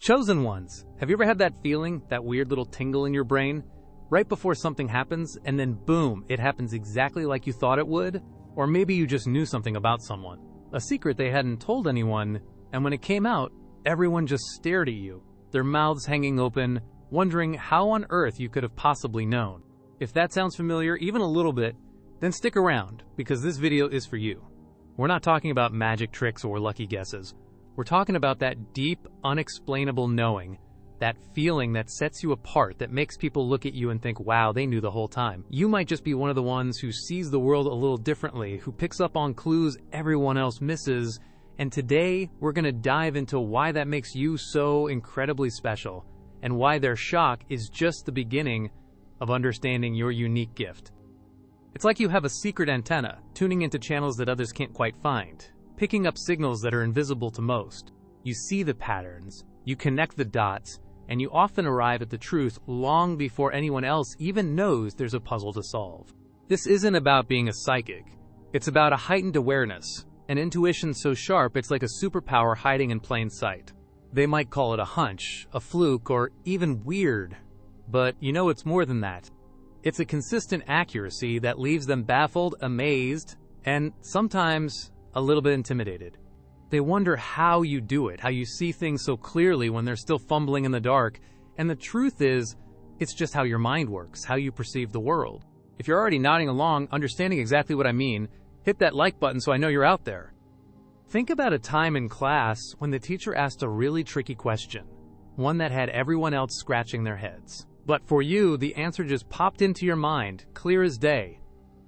Chosen ones. Have you ever had that feeling, that weird little tingle in your brain, right before something happens, and then boom, it happens exactly like you thought it would? Or maybe you just knew something about someone, a secret they hadn't told anyone, and when it came out, everyone just stared at you, their mouths hanging open, wondering how on earth you could have possibly known. If that sounds familiar, even a little bit, then stick around, because this video is for you. We're not talking about magic tricks or lucky guesses. We're talking about that deep, unexplainable knowing, that feeling that sets you apart, that makes people look at you and think, wow, they knew the whole time. You might just be one of the ones who sees the world a little differently, who picks up on clues everyone else misses, and today we're going to dive into why that makes you so incredibly special, and why their shock is just the beginning of understanding your unique gift. It's like you have a secret antenna, tuning into channels that others can't quite find, picking up signals that are invisible to most. You see the patterns, you connect the dots, and you often arrive at the truth long before anyone else even knows there's a puzzle to solve. This isn't about being a psychic. It's about a heightened awareness, an intuition so sharp it's like a superpower hiding in plain sight. They might call it a hunch, a fluke, or even weird. But you know it's more than that. It's a consistent accuracy that leaves them baffled, amazed, and sometimes a little bit intimidated. They wonder how you do it, how you see things so clearly when they're still fumbling in the dark, and the truth is, it's just how your mind works, how you perceive the world. If you're already nodding along, understanding exactly what I mean, hit that like button so I know you're out there. Think about a time in class when the teacher asked a really tricky question, one that had everyone else scratching their heads. But for you, the answer just popped into your mind, clear as day.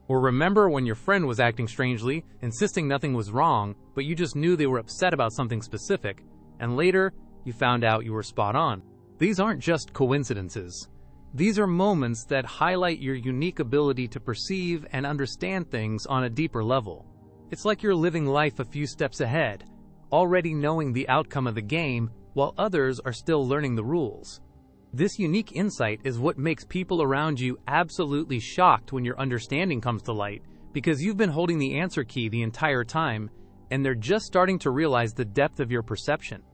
Or remember when your friend was acting strangely, insisting nothing was wrong, but you just knew they were upset about something specific, and later, you found out you were spot on. These aren't just coincidences. These are moments that highlight your unique ability to perceive and understand things on a deeper level. It's like you're living life a few steps ahead, already knowing the outcome of the game, while others are still learning the rules. This unique insight is what makes people around you absolutely shocked when your understanding comes to light, because you've been holding the answer key the entire time, and they're just starting to realize the depth of your perception.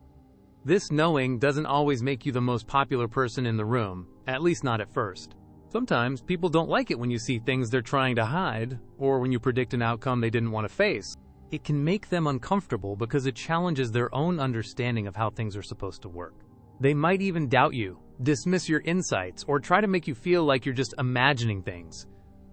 This knowing doesn't always make you the most popular person in the room, at least not at first. Sometimes people don't like it when you see things they're trying to hide, or when you predict an outcome they didn't want to face. It can make them uncomfortable because it challenges their own understanding of how things are supposed to work. They might even doubt you, dismiss your insights, or try to make you feel like you're just imagining things.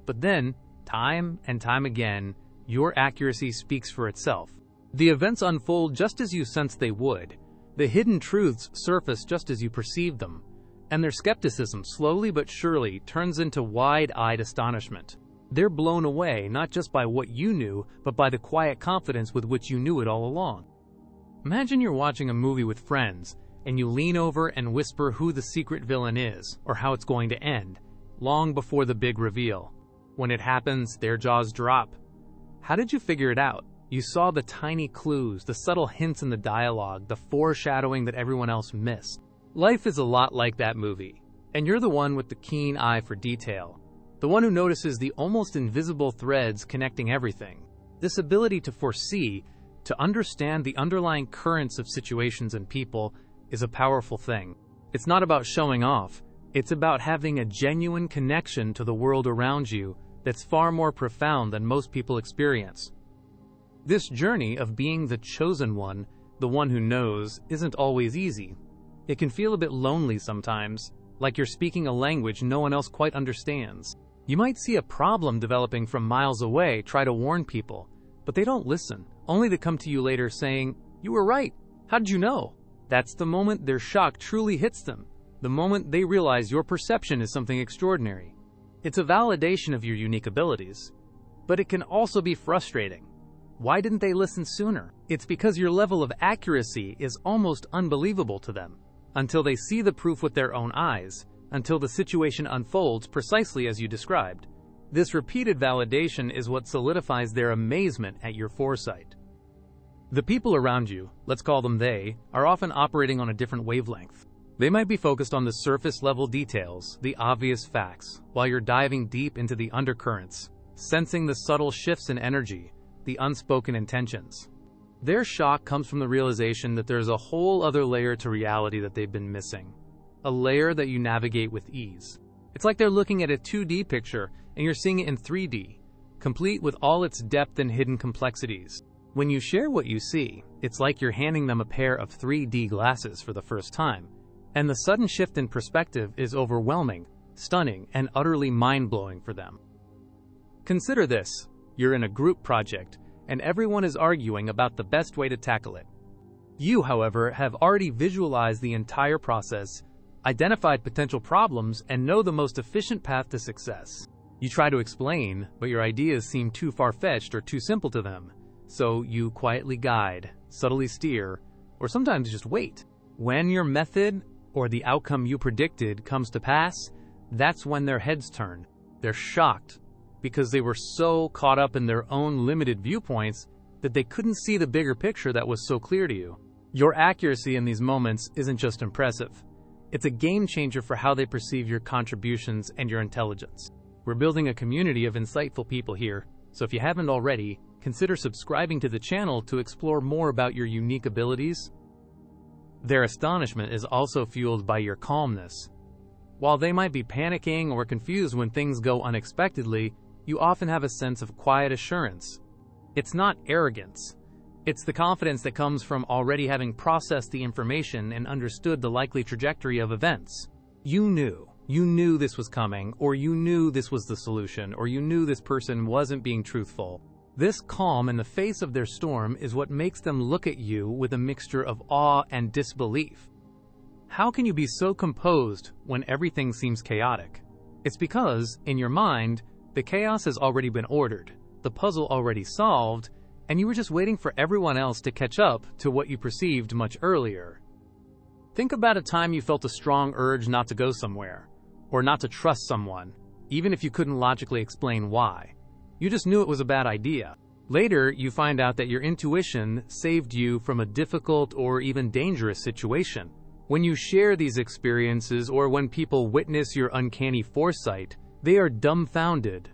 But then, time and time again, your accuracy speaks for itself. The events unfold just as you sensed they would. The hidden truths surface just as you perceived them. And their skepticism, slowly but surely, turns into wide-eyed astonishment. They're blown away not just by what you knew, but by the quiet confidence with which you knew it all along. Imagine you're watching a movie with friends, and you lean over and whisper who the secret villain is, or how it's going to end, long before the big reveal. When it happens, their jaws drop. How did you figure it out? You saw the tiny clues, the subtle hints in the dialogue, the foreshadowing that everyone else missed. Life is a lot like that movie, and you're the one with the keen eye for detail, the one who notices the almost invisible threads connecting everything. This ability to foresee, to understand the underlying currents of situations and people, is a powerful thing. It's not about showing off. It's about having a genuine connection to the world around you that's far more profound than most people experience. This journey of being the chosen one, the one who knows, isn't always easy. It can feel a bit lonely sometimes, like you're speaking a language no one else quite understands. You might see a problem developing from miles away, try to warn people, but they don't listen, only to come to you later saying, "You were right. How did you know?" That's the moment their shock truly hits them, the moment they realize your perception is something extraordinary. It's a validation of your unique abilities, but it can also be frustrating. Why didn't they listen sooner? It's because your level of accuracy is almost unbelievable to them, until they see the proof with their own eyes, until the situation unfolds precisely as you described. This repeated validation is what solidifies their amazement at your foresight. The people around you, let's call them they, are often operating on a different wavelength. They might be focused on the surface-level details, the obvious facts, while you're diving deep into the undercurrents, sensing the subtle shifts in energy, the unspoken intentions. Their shock comes from the realization that there's a whole other layer to reality that they've been missing. A layer that you navigate with ease. It's like they're looking at a 2D picture and you're seeing it in 3D, complete with all its depth and hidden complexities. When you share what you see, it's like you're handing them a pair of 3D glasses for the first time, and the sudden shift in perspective is overwhelming, stunning, and utterly mind-blowing for them. Consider this: you're in a group project, and everyone is arguing about the best way to tackle it. You, however, have already visualized the entire process, identified potential problems, and know the most efficient path to success. You try to explain, but your ideas seem too far-fetched or too simple to them. So you quietly guide, subtly steer, or sometimes just wait. When your method, or the outcome you predicted, comes to pass, that's when their heads turn. They're shocked, because they were so caught up in their own limited viewpoints that they couldn't see the bigger picture that was so clear to you. Your accuracy in these moments isn't just impressive. It's a game changer for how they perceive your contributions and your intelligence. We're building a community of insightful people here, so if you haven't already, consider subscribing to the channel to explore more about your unique abilities. Their astonishment is also fueled by your calmness. While they might be panicking or confused when things go unexpectedly, you often have a sense of quiet assurance. It's not arrogance. It's the confidence that comes from already having processed the information and understood the likely trajectory of events. You knew this was coming, or you knew this was the solution, or you knew this person wasn't being truthful. This calm in the face of their storm is what makes them look at you with a mixture of awe and disbelief. How can you be so composed when everything seems chaotic? It's because, in your mind, the chaos has already been ordered, the puzzle already solved, and you were just waiting for everyone else to catch up to what you perceived much earlier. Think about a time you felt a strong urge not to go somewhere, or not to trust someone, even if you couldn't logically explain why. You just knew it was a bad idea. Later, you find out that your intuition saved you from a difficult or even dangerous situation. When you share these experiences, or when people witness your uncanny foresight, they are dumbfounded.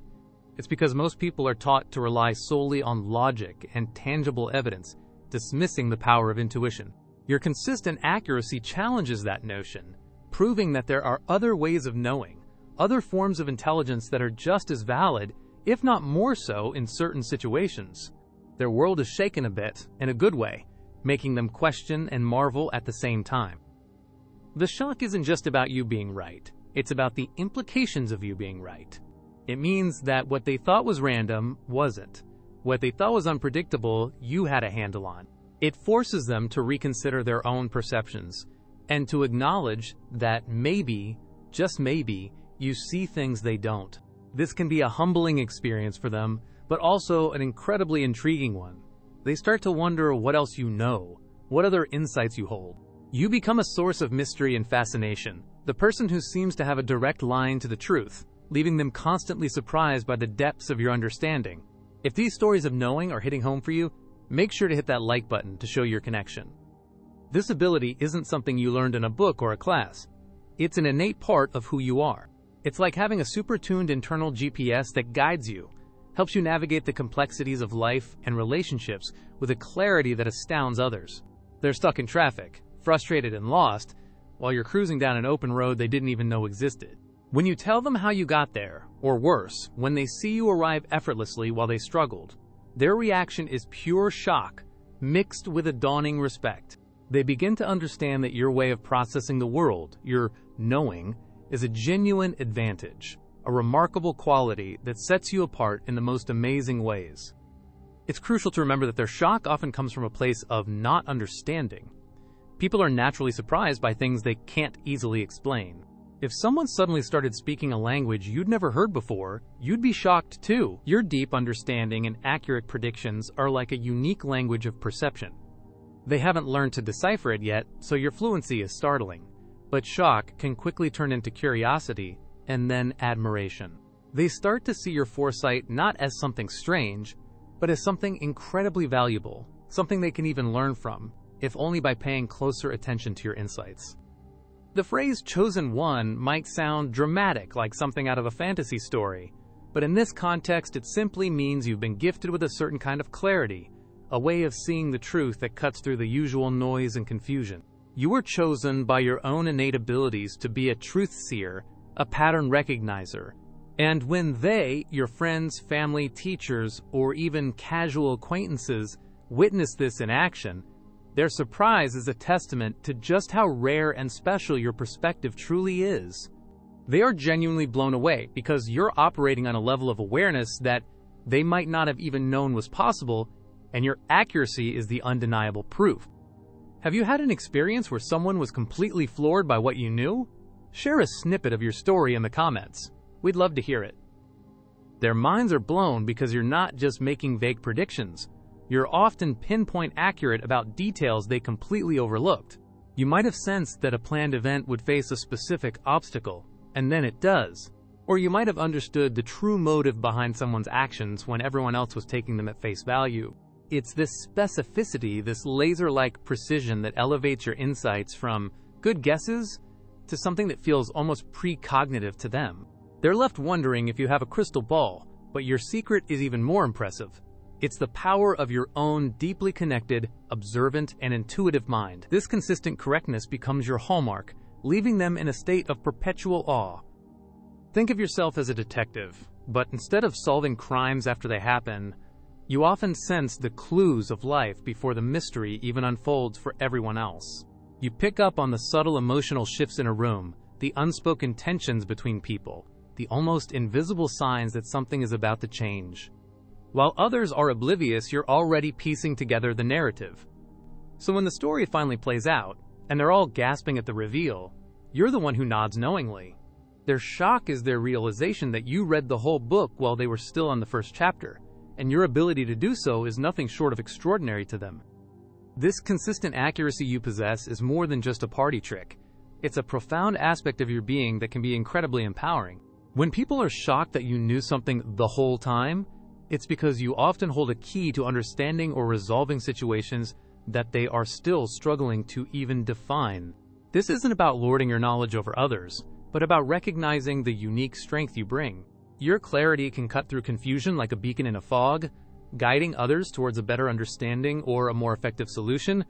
It's because most people are taught to rely solely on logic and tangible evidence, dismissing the power of intuition. Your consistent accuracy challenges that notion, proving that there are other ways of knowing, other forms of intelligence that are just as valid, if not more so, in certain situations. Their world is shaken a bit, in a good way, making them question and marvel at the same time. The shock isn't just about you being right, it's about the implications of you being right. It means that what they thought was random wasn't. What they thought was unpredictable, you had a handle on. It forces them to reconsider their own perceptions, and to acknowledge that maybe, just maybe, you see things they don't. This can be a humbling experience for them, but also an incredibly intriguing one. They start to wonder what else you know, what other insights you hold. You become a source of mystery and fascination, the person who seems to have a direct line to the truth, leaving them constantly surprised by the depths of your understanding. If these stories of knowing are hitting home for you, make sure to hit that like button to show your connection. This ability isn't something you learned in a book or a class. It's an innate part of who you are. It's like having a super-tuned internal GPS that guides you, helps you navigate the complexities of life and relationships with a clarity that astounds others. They're stuck in traffic, frustrated and lost, while you're cruising down an open road they didn't even know existed. When you tell them how you got there, or worse, when they see you arrive effortlessly while they struggled, their reaction is pure shock, mixed with a dawning respect. They begin to understand that your way of processing the world, your knowing, is a genuine advantage, a remarkable quality that sets you apart in the most amazing ways. It's crucial to remember that their shock often comes from a place of not understanding. People are naturally surprised by things they can't easily explain. If someone suddenly started speaking a language you'd never heard before, you'd be shocked too. Your deep understanding and accurate predictions are like a unique language of perception. They haven't learned to decipher it yet, so your fluency is startling. But shock can quickly turn into curiosity and then admiration. They start to see your foresight not as something strange, but as something incredibly valuable, something they can even learn from, if only by paying closer attention to your insights. The phrase "chosen one" might sound dramatic, like something out of a fantasy story, but in this context it simply means you've been gifted with a certain kind of clarity, a way of seeing the truth that cuts through the usual noise and confusion. You were chosen by your own innate abilities to be a truth seer, a pattern recognizer. And when they, your friends, family, teachers, or even casual acquaintances, witness this in action, their surprise is a testament to just how rare and special your perspective truly is. They are genuinely blown away because you're operating on a level of awareness that they might not have even known was possible, and your accuracy is the undeniable proof. Have you had an experience where someone was completely floored by what you knew? Share a snippet of your story in the comments. We'd love to hear it. Their minds are blown because you're not just making vague predictions. You're often pinpoint accurate about details they completely overlooked. You might have sensed that a planned event would face a specific obstacle, and then it does. Or you might have understood the true motive behind someone's actions when everyone else was taking them at face value. It's this specificity, this laser-like precision that elevates your insights from good guesses to something that feels almost precognitive to them. They're left wondering if you have a crystal ball, but your secret is even more impressive. It's the power of your own deeply connected, observant, and intuitive mind. This consistent correctness becomes your hallmark, leaving them in a state of perpetual awe. Think of yourself as a detective, but instead of solving crimes after they happen, you often sense the clues of life before the mystery even unfolds for everyone else. You pick up on the subtle emotional shifts in a room, the unspoken tensions between people, the almost invisible signs that something is about to change. While others are oblivious, you're already piecing together the narrative. So when the story finally plays out, and they're all gasping at the reveal, you're the one who nods knowingly. Their shock is their realization that you read the whole book while they were still on the first chapter, and your ability to do so is nothing short of extraordinary to them. This consistent accuracy you possess is more than just a party trick. It's a profound aspect of your being that can be incredibly empowering. When people are shocked that you knew something the whole time, it's because you often hold a key to understanding or resolving situations that they are still struggling to even define. This isn't about lording your knowledge over others, but about recognizing the unique strength you bring. Your clarity can cut through confusion like a beacon in a fog, guiding others towards a better understanding or a more effective solution,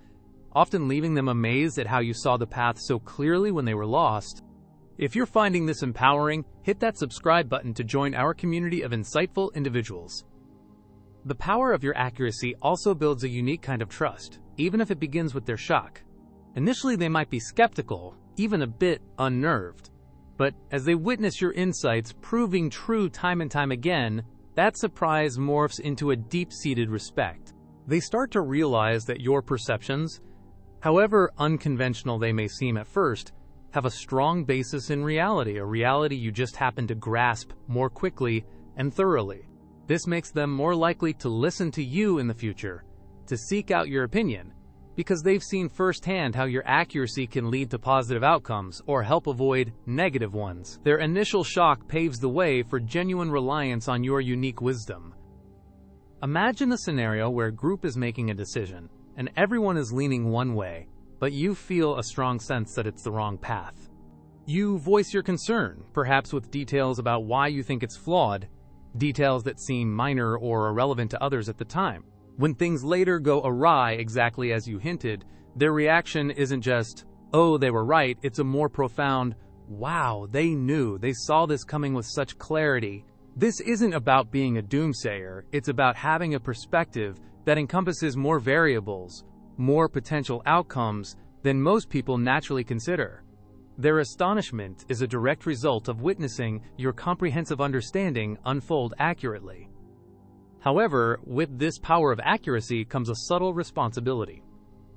often leaving them amazed at how you saw the path so clearly when they were lost. If you're finding this empowering, hit that subscribe button to join our community of insightful individuals. The power of your accuracy also builds a unique kind of trust, even if it begins with their shock. Initially, they might be skeptical, even a bit unnerved. But as they witness your insights proving true time and time again, that surprise morphs into a deep-seated respect. They start to realize that your perceptions, however unconventional they may seem at first, have a strong basis in reality, a reality you just happen to grasp more quickly and thoroughly. This makes them more likely to listen to you in the future, to seek out your opinion, because they've seen firsthand how your accuracy can lead to positive outcomes or help avoid negative ones. Their initial shock paves the way for genuine reliance on your unique wisdom. Imagine a scenario where a group is making a decision, and everyone is leaning one way, but you feel a strong sense that it's the wrong path. You voice your concern, perhaps with details about why you think it's flawed, details that seem minor or irrelevant to others at the time. When things later go awry exactly as you hinted, their reaction isn't just, "Oh, they were right," it's a more profound, "Wow, they knew, they saw this coming with such clarity." This isn't about being a doomsayer, it's about having a perspective that encompasses more variables, more potential outcomes than most people naturally consider. Their astonishment is a direct result of witnessing your comprehensive understanding unfold accurately. However, with this power of accuracy comes a subtle responsibility.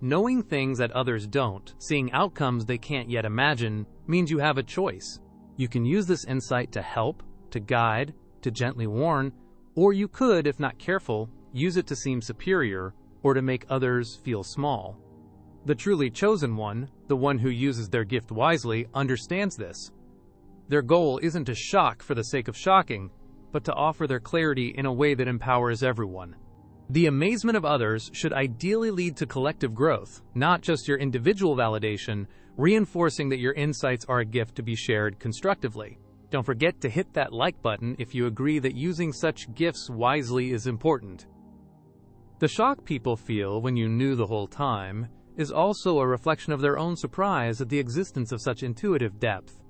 Knowing things that others don't, seeing outcomes they can't yet imagine, means you have a choice. You can use this insight to help, to guide, to gently warn, or you could, if not careful, use it to seem superior or to make others feel small. The truly chosen one, the one who uses their gift wisely, understands this. Their goal isn't to shock for the sake of shocking, but to offer their clarity in a way that empowers everyone. The amazement of others should ideally lead to collective growth, not just your individual validation, reinforcing that your insights are a gift to be shared constructively. Don't forget to hit that like button if you agree that using such gifts wisely is important. The shock people feel when you knew the whole time is also a reflection of their own surprise at the existence of such intuitive depth.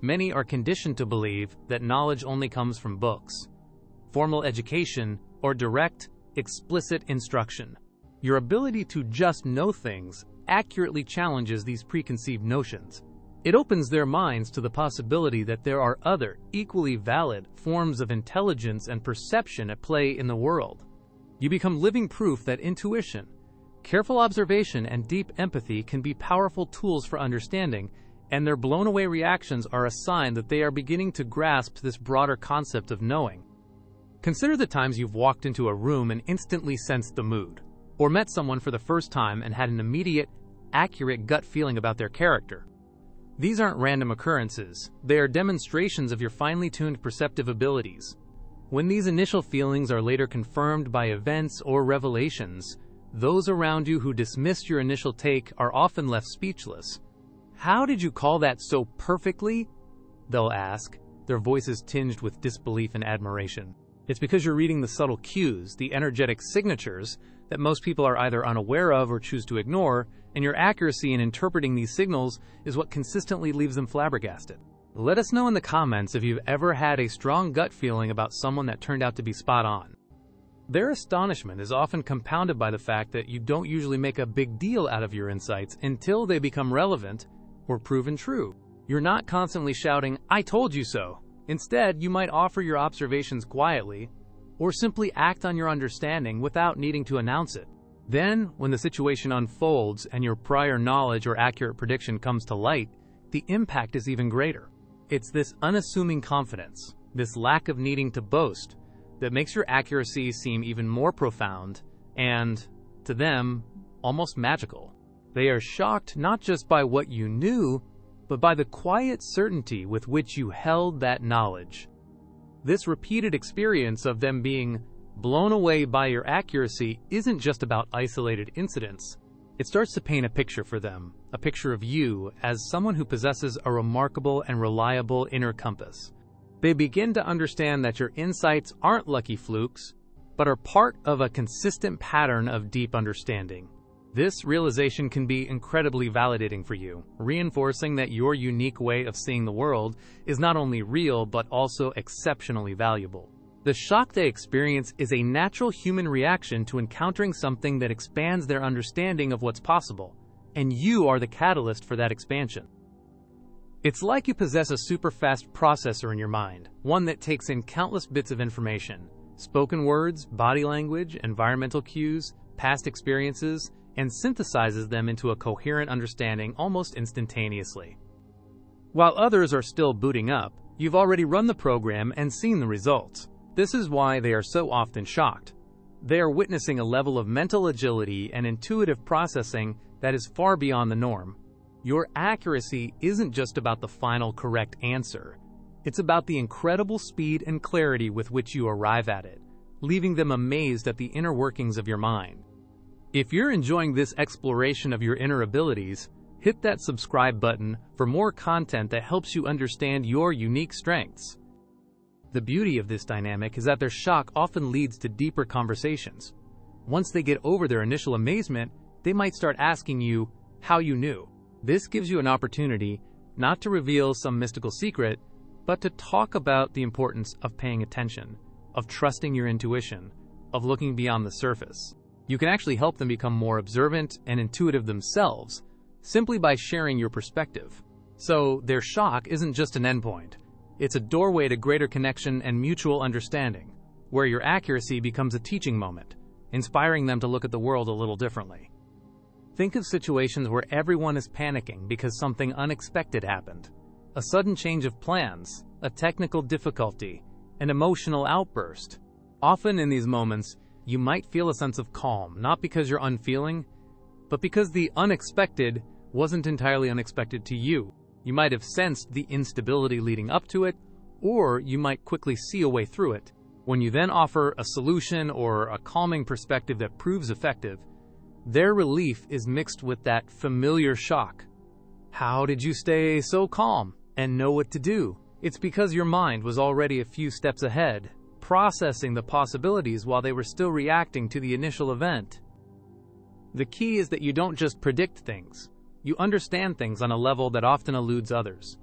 Many are conditioned to believe that knowledge only comes from books, formal education, or direct, explicit instruction. Your ability to just know things accurately challenges these preconceived notions. It opens their minds to the possibility that there are other, equally valid forms of intelligence and perception at play in the world. You become living proof that intuition, careful observation, and deep empathy can be powerful tools for understanding, and their blown-away reactions are a sign that they are beginning to grasp this broader concept of knowing. Consider the times you've walked into a room and instantly sensed the mood, or met someone for the first time and had an immediate, accurate gut feeling about their character. These aren't random occurrences. They are demonstrations of your finely tuned perceptive abilities. When these initial feelings are later confirmed by events or revelations, those around you who dismissed your initial take are often left speechless. "How did you call that so perfectly?" they'll ask, their voices tinged with disbelief and admiration. It's because you're reading the subtle cues, the energetic signatures, that most people are either unaware of or choose to ignore, and your accuracy in interpreting these signals is what consistently leaves them flabbergasted. Let us know in the comments if you've ever had a strong gut feeling about someone that turned out to be spot on. Their astonishment is often compounded by the fact that you don't usually make a big deal out of your insights until they become relevant or proven true. You're not constantly shouting, "I told you so." Instead, you might offer your observations quietly, or simply act on your understanding without needing to announce it. Then, when the situation unfolds and your prior knowledge or accurate prediction comes to light, the impact is even greater. It's this unassuming confidence, this lack of needing to boast, that makes your accuracy seem even more profound and, to them, almost magical. They are shocked not just by what you knew, but by the quiet certainty with which you held that knowledge. This repeated experience of them being blown away by your accuracy isn't just about isolated incidents. It starts to paint a picture for them, a picture of you as someone who possesses a remarkable and reliable inner compass. They begin to understand that your insights aren't lucky flukes, but are part of a consistent pattern of deep understanding. This realization can be incredibly validating for you, reinforcing that your unique way of seeing the world is not only real, but also exceptionally valuable. The shock they experience is a natural human reaction to encountering something that expands their understanding of what's possible, and you are the catalyst for that expansion. It's like you possess a super-fast processor in your mind, one that takes in countless bits of information, spoken words, body language, environmental cues, past experiences, and synthesizes them into a coherent understanding almost instantaneously. While others are still booting up, you've already run the program and seen the results. This is why they are so often shocked. They are witnessing a level of mental agility and intuitive processing that is far beyond the norm. Your accuracy isn't just about the final correct answer. It's about the incredible speed and clarity with which you arrive at it, leaving them amazed at the inner workings of your mind. If you're enjoying this exploration of your inner abilities, hit that subscribe button for more content that helps you understand your unique strengths. The beauty of this dynamic is that their shock often leads to deeper conversations. Once they get over their initial amazement, they might start asking you how you knew. This gives you an opportunity not to reveal some mystical secret, but to talk about the importance of paying attention, of trusting your intuition, of looking beyond the surface. You can actually help them become more observant and intuitive themselves, simply by sharing your perspective. So their shock isn't just an endpoint. It's a doorway to greater connection and mutual understanding, where your accuracy becomes a teaching moment, inspiring them to look at the world a little differently. Think of situations where everyone is panicking because something unexpected happened. A sudden change of plans, a technical difficulty, an emotional outburst. Often in these moments, you might feel a sense of calm, not because you're unfeeling, but because the unexpected wasn't entirely unexpected to you. You might have sensed the instability leading up to it, or you might quickly see a way through it. When you then offer a solution or a calming perspective that proves effective, their relief is mixed with that familiar shock. How did you stay so calm and know what to do? It's because your mind was already a few steps ahead, processing the possibilities while they were still reacting to the initial event. The key is that you don't just predict things. You understand things on a level that often eludes others.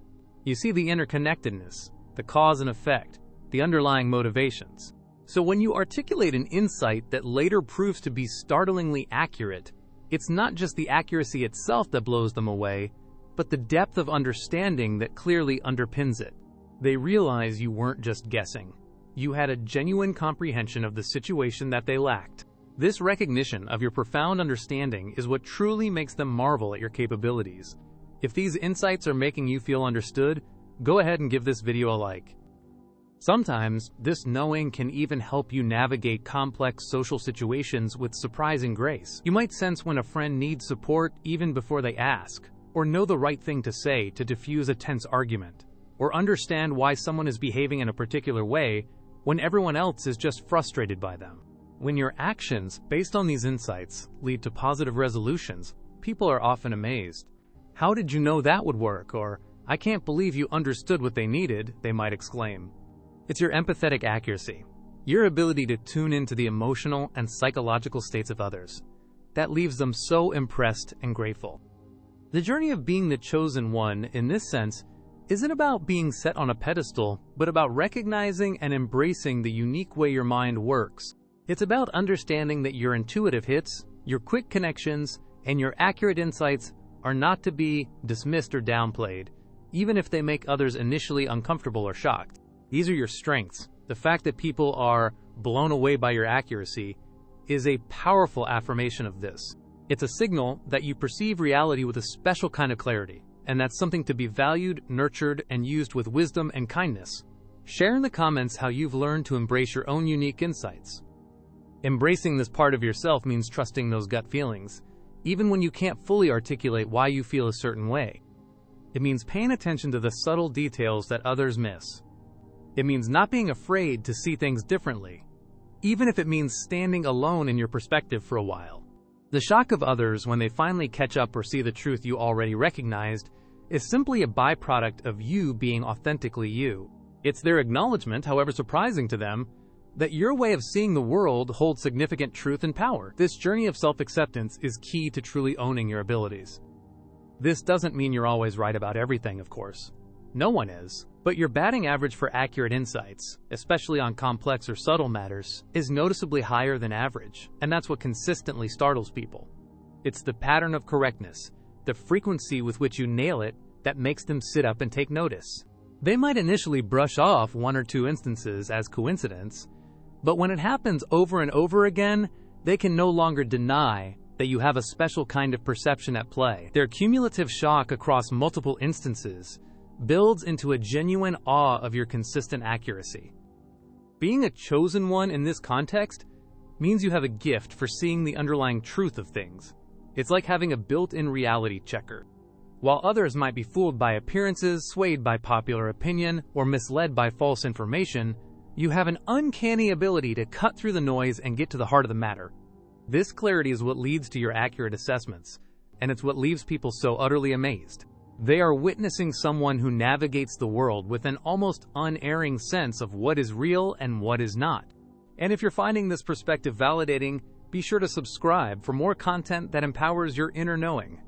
You see the interconnectedness, the cause and effect, the underlying motivations. So when you articulate an insight that later proves to be startlingly accurate, it's not just the accuracy itself that blows them away, but the depth of understanding that clearly underpins it. They realize you weren't just guessing. You had a genuine comprehension of the situation that they lacked. This recognition of your profound understanding is what truly makes them marvel at your capabilities. If these insights are making you feel understood, go ahead and give this video a like. Sometimes, this knowing can even help you navigate complex social situations with surprising grace. You might sense when a friend needs support even before they ask, or know the right thing to say to diffuse a tense argument, or understand why someone is behaving in a particular way when everyone else is just frustrated by them. When your actions, based on these insights, lead to positive resolutions, people are often amazed. "How did you know that would work?" Or, "I can't believe you understood what they needed," they might exclaim. It's your empathetic accuracy, your ability to tune into the emotional and psychological states of others, that leaves them so impressed and grateful. The journey of being the chosen one, in this sense, isn't about being set on a pedestal, but about recognizing and embracing the unique way your mind works. It's about understanding that your intuitive hits, your quick connections, and your accurate insights are not to be dismissed or downplayed, even if they make others initially uncomfortable or shocked. These are your strengths. The fact that people are blown away by your accuracy is a powerful affirmation of this. It's a signal that you perceive reality with a special kind of clarity, and that's something to be valued, nurtured, and used with wisdom and kindness. Share in the comments how you've learned to embrace your own unique insights. Embracing this part of yourself means trusting those gut feelings, even when you can't fully articulate why you feel a certain way. It means paying attention to the subtle details that others miss. It means not being afraid to see things differently, even if it means standing alone in your perspective for a while. The shock of others when they finally catch up or see the truth you already recognized is simply a byproduct of you being authentically you. It's their acknowledgement, however surprising to them, that your way of seeing the world holds significant truth and power. This journey of self-acceptance is key to truly owning your abilities. This doesn't mean you're always right about everything, of course. No one is. But your batting average for accurate insights, especially on complex or subtle matters, is noticeably higher than average, and that's what consistently startles people. It's the pattern of correctness, the frequency with which you nail it, that makes them sit up and take notice. They might initially brush off one or two instances as coincidence, but when it happens over and over again, they can no longer deny that you have a special kind of perception at play. Their cumulative shock across multiple instances builds into a genuine awe of your consistent accuracy. Being a chosen one in this context means you have a gift for seeing the underlying truth of things. It's like having a built-in reality checker. While others might be fooled by appearances, swayed by popular opinion, or misled by false information, you have an uncanny ability to cut through the noise and get to the heart of the matter. This clarity is what leads to your accurate assessments, and it's what leaves people so utterly amazed. They are witnessing someone who navigates the world with an almost unerring sense of what is real and what is not. And if you're finding this perspective validating, be sure to subscribe for more content that empowers your inner knowing.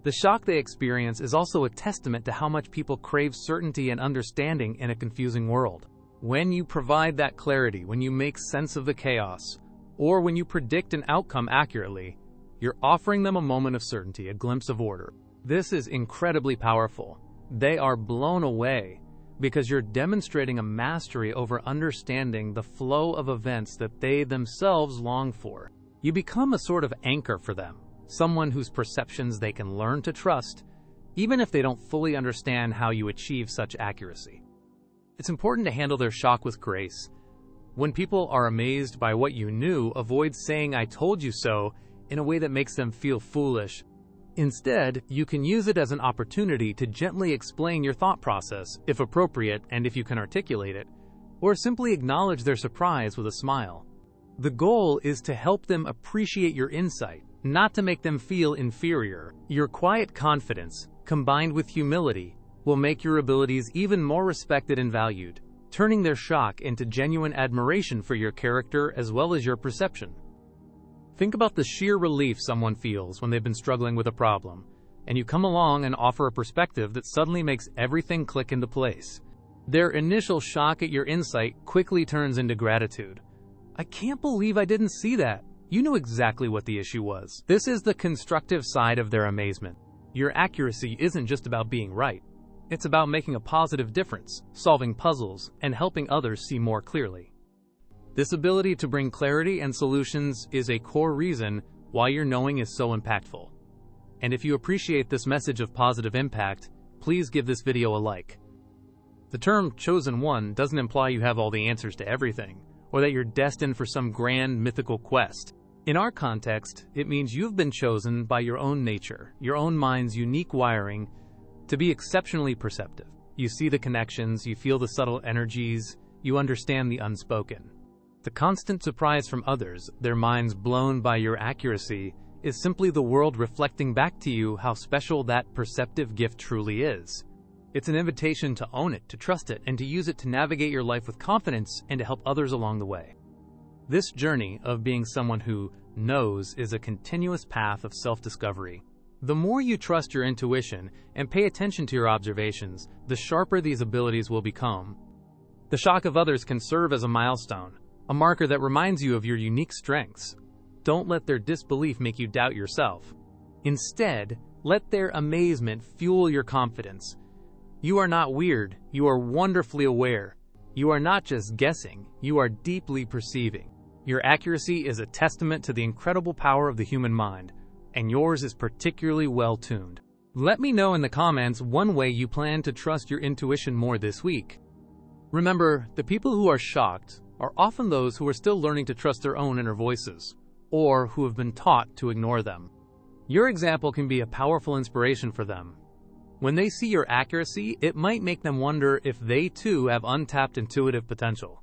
The shock they experience is also a testament to how much people crave certainty and understanding in a confusing world. When you provide that clarity, when you make sense of the chaos, or when you predict an outcome accurately, you're offering them a moment of certainty, a glimpse of order. This is incredibly powerful. They are blown away because you're demonstrating a mastery over understanding the flow of events that they themselves long for. You become a sort of anchor for them, someone whose perceptions they can learn to trust, even if they don't fully understand how you achieve such accuracy. It's important to handle their shock with grace. When people are amazed by what you knew, avoid saying "I told you so" in a way that makes them feel foolish. Instead, you can use it as an opportunity to gently explain your thought process, if appropriate and if you can articulate it, or simply acknowledge their surprise with a smile. The goal is to help them appreciate your insight, not to make them feel inferior. Your quiet confidence, combined with humility, will make your abilities even more respected and valued. turning their shock into genuine admiration for your character as well as your perception. Think about the sheer relief someone feels when they've been struggling with a problem, and you come along and offer a perspective that suddenly makes everything click into place. Their initial shock at your insight quickly turns into gratitude. "I can't believe I didn't see that. You knew exactly what the issue was." This is the constructive side of their amazement. Your accuracy isn't just about being right. It's about making a positive difference, solving puzzles, and helping others see more clearly. This ability to bring clarity and solutions is a core reason why your knowing is so impactful. And if you appreciate this message of positive impact, please give this video a like. The term chosen one doesn't imply you have all the answers to everything, or that you're destined for some grand mythical quest. In our context, it means you've been chosen by your own nature, your own mind's unique wiring, to be exceptionally perceptive. You see the connections, you feel the subtle energies, you understand the unspoken. The constant surprise from others, their minds blown by your accuracy, is simply the world reflecting back to you how special that perceptive gift truly is. It's an invitation to own it, to trust it, and to use it to navigate your life with confidence and to help others along the way. This journey of being someone who knows is a continuous path of self-discovery. The more you trust your intuition and pay attention to your observations, the sharper these abilities will become. The shock of others can serve as a milestone, a marker that reminds you of your unique strengths. Don't let their disbelief make you doubt yourself. Instead, let their amazement fuel your confidence. You are not weird, you are wonderfully aware. You are not just guessing, you are deeply perceiving. Your accuracy is a testament to the incredible power of the human mind, and yours is particularly well-tuned. Let me know in the comments one way you plan to trust your intuition more this week. Remember, the people who are shocked are often those who are still learning to trust their own inner voices, or who have been taught to ignore them. Your example can be a powerful inspiration for them. When they see your accuracy, it might make them wonder if they too have untapped intuitive potential.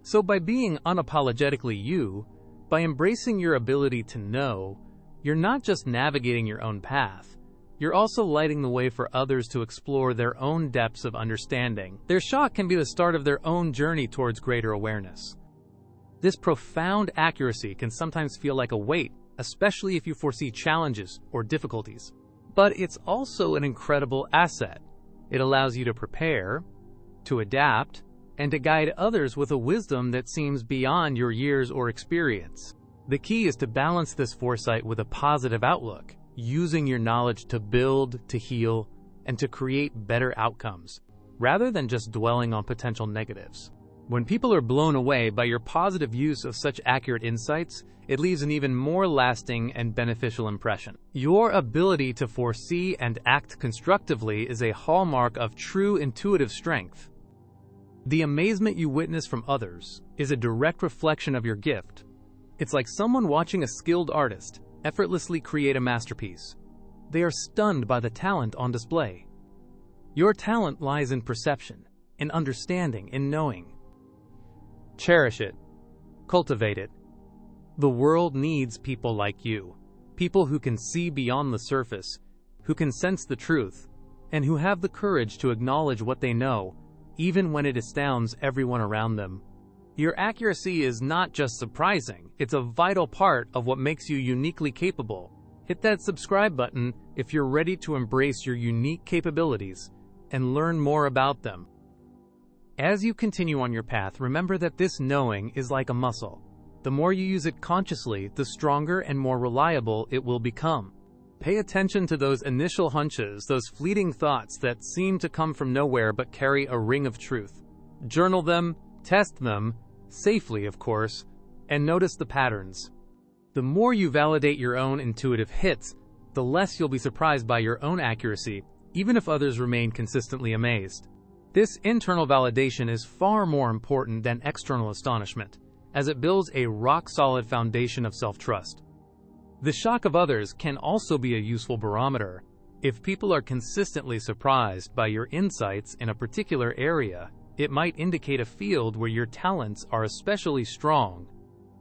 So by being unapologetically you, by embracing your ability to know, you're not just navigating your own path, you're also lighting the way for others to explore their own depths of understanding. Their shock can be the start of their own journey towards greater awareness. This profound accuracy can sometimes feel like a weight, especially if you foresee challenges or difficulties. But it's also an incredible asset. It allows you to prepare, to adapt, and to guide others with a wisdom that seems beyond your years or experience. The key is to balance this foresight with a positive outlook, using your knowledge to build, to heal, and to create better outcomes, rather than just dwelling on potential negatives. When people are blown away by your positive use of such accurate insights, it leaves an even more lasting and beneficial impression. Your ability to foresee and act constructively is a hallmark of true intuitive strength. The amazement you witness from others is a direct reflection of your gift. It's like someone watching a skilled artist effortlessly create a masterpiece. They are stunned by the talent on display. Your talent lies in perception, in understanding, in knowing. Cherish it. Cultivate it. The world needs people like you. People who can see beyond the surface, who can sense the truth, and who have the courage to acknowledge what they know, even when it astounds everyone around them. Your accuracy is not just surprising, it's a vital part of what makes you uniquely capable. Hit that subscribe button if you're ready to embrace your unique capabilities and learn more about them. As you continue on your path, remember that this knowing is like a muscle. The more you use it consciously, the stronger and more reliable it will become. Pay attention to those initial hunches, those fleeting thoughts that seem to come from nowhere but carry a ring of truth. Journal them, test them, safely of course, and notice the patterns. The more you validate your own intuitive hits, the less you'll be surprised by your own accuracy, even if others remain consistently amazed. This internal validation is far more important than external astonishment, as it builds a rock-solid foundation of self-trust. The shock of others can also be a useful barometer. If people are consistently surprised by your insights in a particular area, it might indicate a field where your talents are especially strong.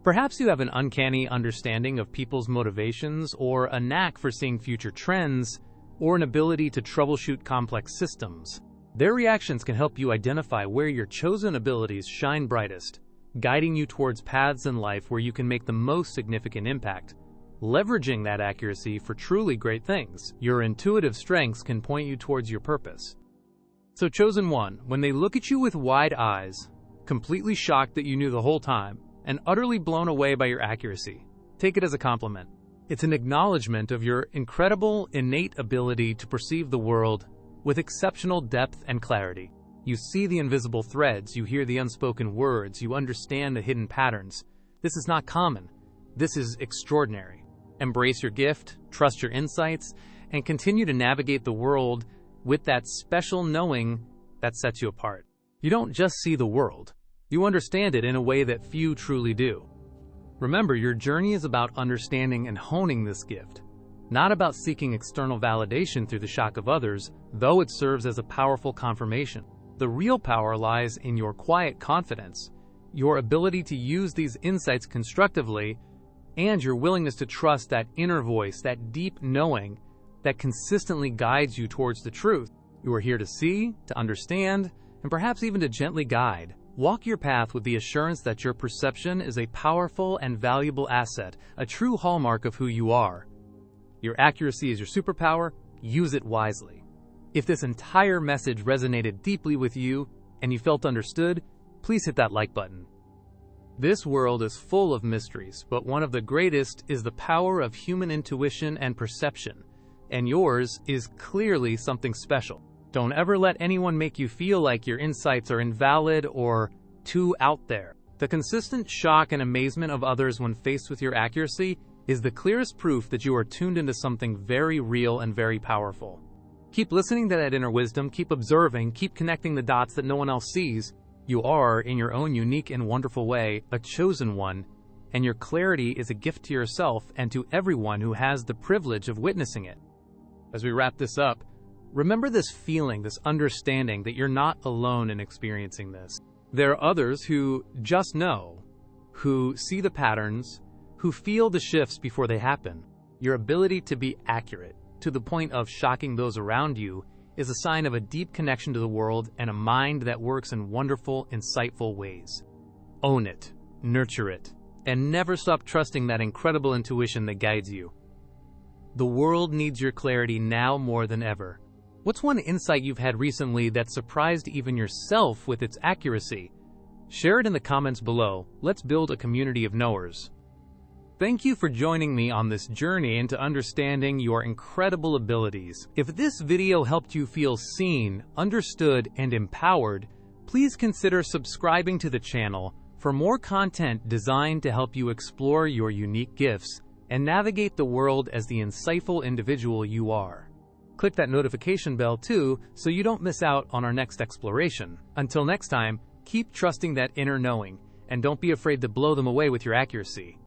Perhaps you have an uncanny understanding of people's motivations, or a knack for seeing future trends, or an ability to troubleshoot complex systems. Their reactions can help you identify where your chosen abilities shine brightest, guiding you towards paths in life where you can make the most significant impact, leveraging that accuracy for truly great things. Your intuitive strengths can point you towards your purpose. So chosen one, when they look at you with wide eyes, completely shocked that you knew the whole time, and utterly blown away by your accuracy, take it as a compliment. It's an acknowledgement of your incredible, innate ability to perceive the world with exceptional depth and clarity. You see the invisible threads, you hear the unspoken words, you understand the hidden patterns. This is not common. This is extraordinary. Embrace your gift, trust your insights, and continue to navigate the world with that special knowing that sets you apart. You don't just see the world. You understand it in a way that few truly do. Remember, your journey is about understanding and honing this gift, not about seeking external validation through the shock of others, though it serves as a powerful confirmation. The real power lies in your quiet confidence, your ability to use these insights constructively, and your willingness to trust that inner voice, that deep knowing that consistently guides you towards the truth. You are here to see, to understand, and perhaps even to gently guide. Walk your path with the assurance that your perception is a powerful and valuable asset, a true hallmark of who you are. Your accuracy is your superpower. Use it wisely. If this entire message resonated deeply with you and you felt understood, please hit that like button. This world is full of mysteries, but one of the greatest is the power of human intuition and perception, and yours is clearly something special. Don't ever let anyone make you feel like your insights are invalid or too out there. The consistent shock and amazement of others when faced with your accuracy is the clearest proof that you are tuned into something very real and very powerful. Keep listening to that inner wisdom, keep observing, keep connecting the dots that no one else sees. You are, in your own unique and wonderful way, a chosen one, and your clarity is a gift to yourself and to everyone who has the privilege of witnessing it. As we wrap this up, remember this feeling, this understanding that you're not alone in experiencing this. There are others who just know, who see the patterns, who feel the shifts before they happen. Your ability to be accurate, to the point of shocking those around you, is a sign of a deep connection to the world and a mind that works in wonderful, insightful ways. Own it, nurture it, and never stop trusting that incredible intuition that guides you. The world needs your clarity now more than ever. What's one insight you've had recently that surprised even yourself with its accuracy? Share it in the comments below. Let's build a community of knowers. Thank you for joining me on this journey into understanding your incredible abilities. If this video helped you feel seen, understood, and empowered, please consider subscribing to the channel for more content designed to help you explore your unique gifts and navigate the world as the insightful individual you are. Click that notification bell too so you don't miss out on our next exploration. Until next time, keep trusting that inner knowing, and don't be afraid to blow them away with your accuracy.